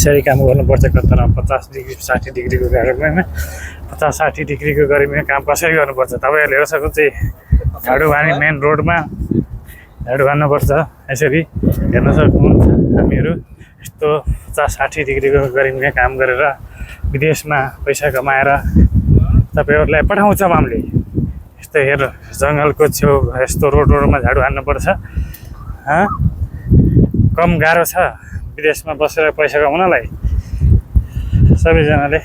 यसरी काम गर्नुपर्छ कतारमा 50 डिग्री 60 डिग्रीको गर्मीमा 50-60 डिग्रीको गर्मीमा काम कसरी गर्नुपर्छ तपाईँहरूले हेर्न सक्नुहुन्छ झाडु हानी मेन रोडमा झाडु हान्नुपर्छ यसरी हेर्न सक्नुहुन्छ हामीहरू यस्तो 50-60 डिग्रीको गर्मीमा काम गरेर विदेशमा पैसा कमाएर तपाईँहरूलाई पठाउँछौँ हामीले यस्तो हेर जङ्गलको छेउ यस्तो रोडमा झाडु हान्नुपर्छ कम गाह्रो छ विदेशमा बसेर पैसा कमाउनलाई सबैजनाले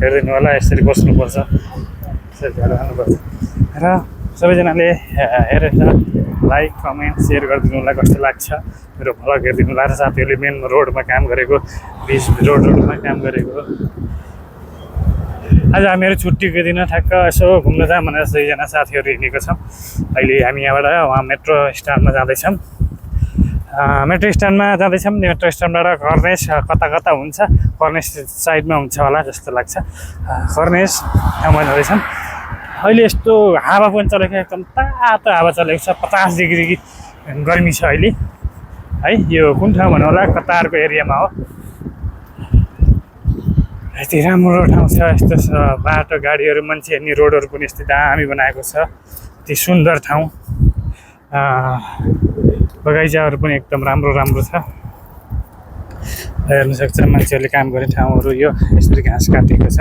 हेरिदिनु होला यसरी बस्नुपर्छ यसरी झाडु हान्नुपर्छ र सबैजनाले हेरेर लाइक कमेन्ट सेयर गरिदिनु होला कस्तो लाग्छ मेरो भ्लग हेरिदिनु होला र साथीहरूले मेन रोडमा काम गरेको बिच रोडमा काम गरेको आज हामीहरू छुट्टीको दिन ठ्याक्क यसो घुम्न जाऊँ भनेर 6 जना साथीहरू हिँडेको छौँ अहिले हामी यहाँबाट उहाँ मेट्रो स्ट्यान्डमा जाँदैछौँ मेट्रो स्ट्यान्डबाट कर्नेस कता हुन्छ कर्नेस साइडमा हुन्छ होला जस्तो लाग्छ कर्नेस ठाउँमा जाँदैछौँ अहिले यस्तो हावा पनि चलेको एकदम तातो हावा चलेको छ 50 डिग्री गर्मी छ अहिले है यो कुन ठाउँ भन्नु होला कतारको एरियामा हो यति राम्रो ठाउँ छ यस्तो बाटो गाडीहरू मान्छे हिँड्ने रोडहरू पनि यस्तै दामी बनाएको छ यति सुन्दर ठाउँ बगैँचाहरू पनि एकदम राम्रो छ हेर्न सक्छ मान्छेहरूले काम गर्ने ठाउँहरू यो यसरी घाँस काटेको छ